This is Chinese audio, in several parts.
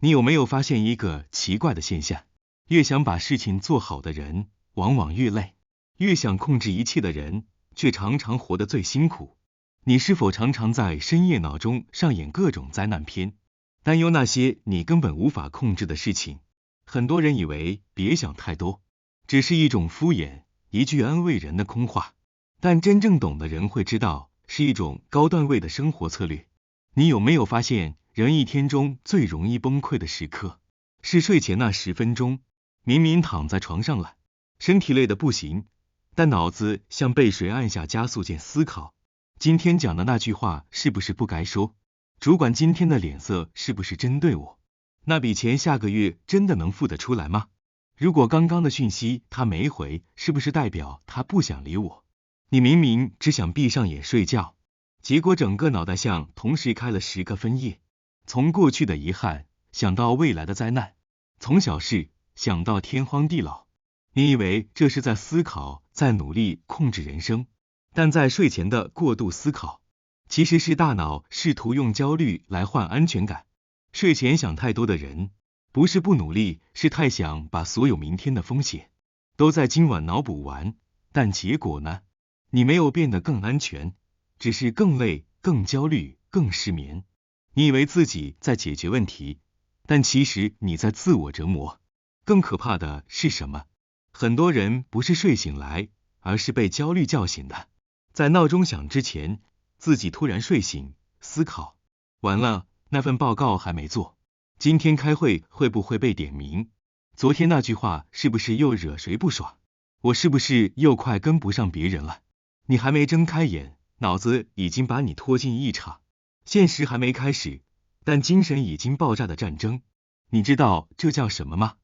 你有没有发现一个奇怪的现象？越想把事情做好的人，往往越累；越想控制一切的人，却常常活得最辛苦。你是否常常在深夜脑中上演各种灾难片，担忧那些你根本无法控制的事情？很多人以为别想太多，只是一种敷衍、一句安慰人的空话，但真正懂的人会知道，是一种高段位的生活策略。你有没有发现，人一天中最容易崩溃的时刻，是睡前那10分钟？明明躺在床上了，身体累得不行，但脑子像被谁按下加速键思考。今天讲的那句话是不是不该说？主管今天的脸色是不是针对我？那笔钱下个月真的能付得出来吗？如果刚刚的讯息他没回，是不是代表他不想理我？你明明只想闭上眼睡觉，结果整个脑袋像同时开了10个分页，从过去的遗憾想到未来的灾难，从小事想到天荒地老。你以为这是在思考，在努力控制人生，但在睡前的过度思考，其实是大脑试图用焦虑来换安全感。睡前想太多的人，不是不努力，是太想把所有明天的风险都在今晚脑补完，但结果呢？你没有变得更安全，只是更累、更焦虑、更失眠。你以为自己在解决问题，但其实你在自我折磨。更可怕的是什么？很多人不是睡醒来，而是被焦虑叫醒的。在闹钟响之前，自己突然睡醒，思考，完了，那份报告还没做，今天开会会不会被点名？昨天那句话是不是又惹谁不爽？我是不是又快跟不上别人了？你还没睁开眼，脑子已经把你拖进一场现实还没开始，但精神已经爆炸的战争。你知道这叫什么吗？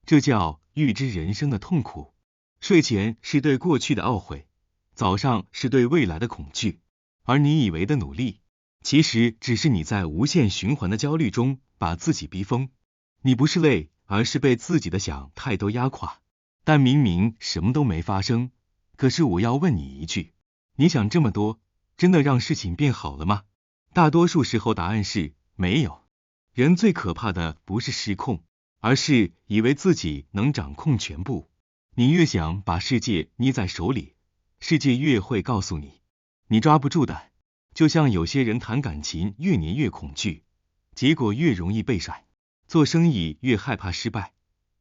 这叫预知人生的痛苦。睡前是对过去的懊悔，早上是对未来的恐惧，而你以为的努力，其实只是你在无限循环的焦虑中把自己逼疯。你不是累，而是被自己的想太多压垮。但明明什么都没发生，可是我要问你一句，你想这么多，真的让事情变好了吗？大多数时候答案是没有。人最可怕的不是失控，而是以为自己能掌控全部。你越想把世界捏在手里，世界越会告诉你，你抓不住的。就像有些人谈感情越黏越恐惧，结果越容易被甩；做生意越害怕失败，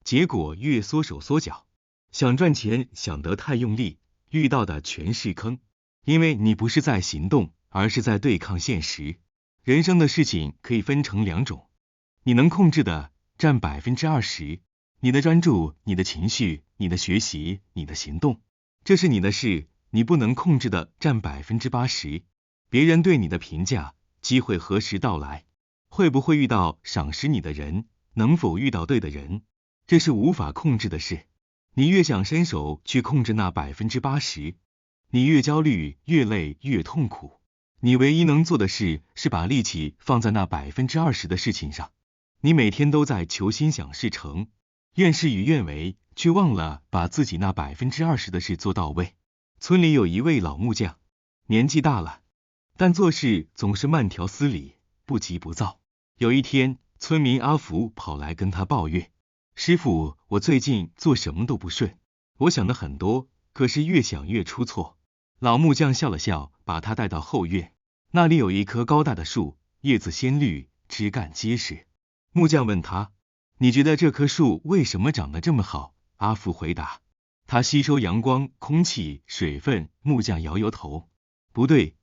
结果越缩手缩脚。想赚钱想得太用力，遇到的全是坑，因为你不是在行动，而是在对抗现实。人生的事情可以分成2种，你能控制的占20%，你的专注、你的情绪、你的学习、你的行动，这是你的事。你不能控制的占80%，别人对你的评价，机会何时到来，会不会遇到赏识你的人，能否遇到对的人，这是无法控制的事。你越想伸手去控制那80%，你越焦虑、越累、越痛苦。你唯一能做的事是把力气放在那20%的事情上。你每天都在求心想事成，愿事与愿违，却忘了把自己那20%的事做到位。村里有一位老木匠，年纪大了，但做事总是慢条斯理，不急不躁。有一天，村民阿福跑来跟他抱怨，师傅，我最近做什么都不顺，我想的很多，可是越想越出错。老木匠笑了笑，把他带到后院，那里有一棵高大的树，叶子鲜绿，枝干结实。木匠问他，你觉得这棵树为什么长得这么好？阿福回答，它吸收阳光、空气、水分。木匠摇摇头，不对，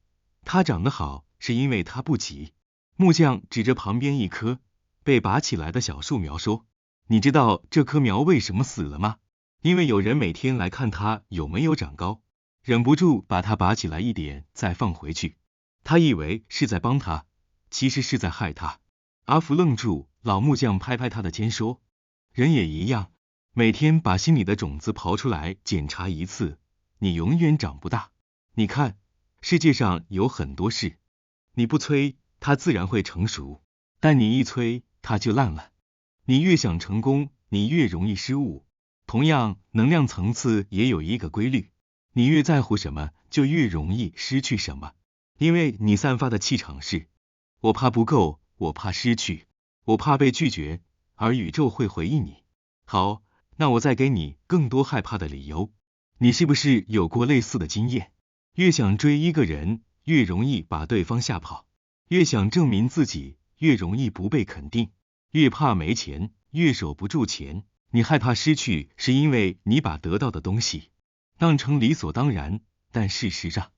它长得好是因为它不急。木匠指着旁边一棵被拔起来的小树苗说，你知道这棵苗为什么死了吗？因为有人每天来看它有没有长高，忍不住把它拔起来一点再放回去。他以为是在帮他，其实是在害他。阿福愣住，老木匠拍拍他的肩说，人也一样，每天把心里的种子刨出来检查一次，你永远长不大。你看，世界上有很多事，你不催，它自然会成熟，但你一催，它就烂了。你越想成功，你越容易失误。同样，能量层次也有一个规律，你越在乎什么，就越容易失去什么。因为你散发的气场是，我怕不够，我怕失去，我怕被拒绝，而宇宙会回应你。好，那我再给你更多害怕的理由。你是不是有过类似的经验？越想追一个人，越容易把对方吓跑；越想证明自己，越容易不被肯定；越怕没钱，越守不住钱。你害怕失去，是因为你把得到的东西当成理所当然，但事实上，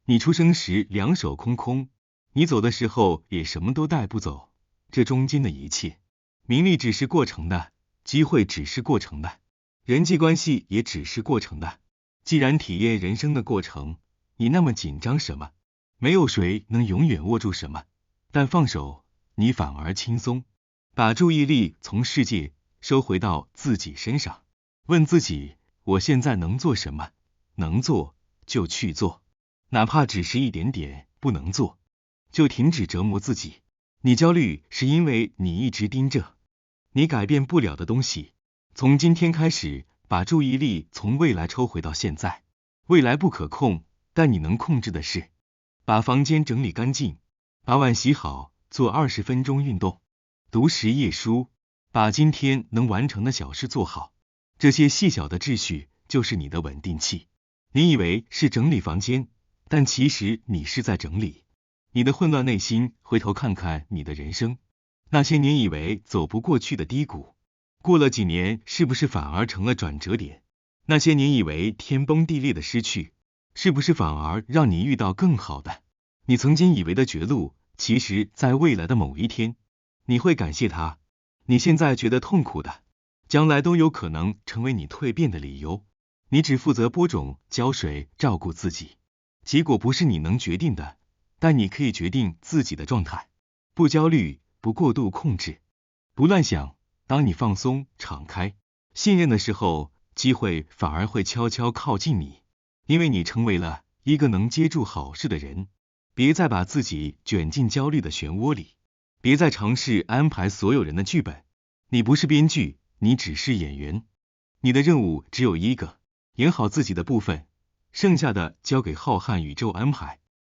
你出生时两手空空，你走的时候也什么都带不走。这中间的一切，名利只是过程的，机会只是过程的，人际关系也只是过程的。既然体验人生的过程，你那么紧张什么？没有谁能永远握住什么，但放手，你反而轻松。把注意力从世界收回到自己身上，问自己，我现在能做什么？能做就去做，哪怕只是一点点，不能做就停止折磨自己。你焦虑是因为你一直盯着你改变不了的东西。从今天开始，把注意力从未来抽回到现在。未来不可控，但你能控制的是，把房间整理干净，把碗洗好，做20分钟运动，读10页书，把今天能完成的小事做好。这些细小的秩序就是你的稳定器。你以为是整理房间，但其实你是在整理你的混乱内心。回头看看你的人生，那些年以为走不过去的低谷，过了几年是不是反而成了转折点？那些年以为天崩地裂的失去，是不是反而让你遇到更好的？你曾经以为的绝路，其实在未来的某一天，你会感谢它。你现在觉得痛苦的，将来都有可能成为你蜕变的理由。你只负责播种、浇水、照顾自己，结果不是你能决定的，但你可以决定自己的状态。不焦虑，不过度控制，不乱想。当你放松、敞开、信任的时候，机会反而会悄悄靠近你，因为你成为了一个能接住好事的人。别再把自己卷进焦虑的漩涡里，别再尝试安排所有人的剧本。你不是编剧，你只是演员。你的任务只有一个，演好自己的部分，剩下的交给浩瀚宇宙安排。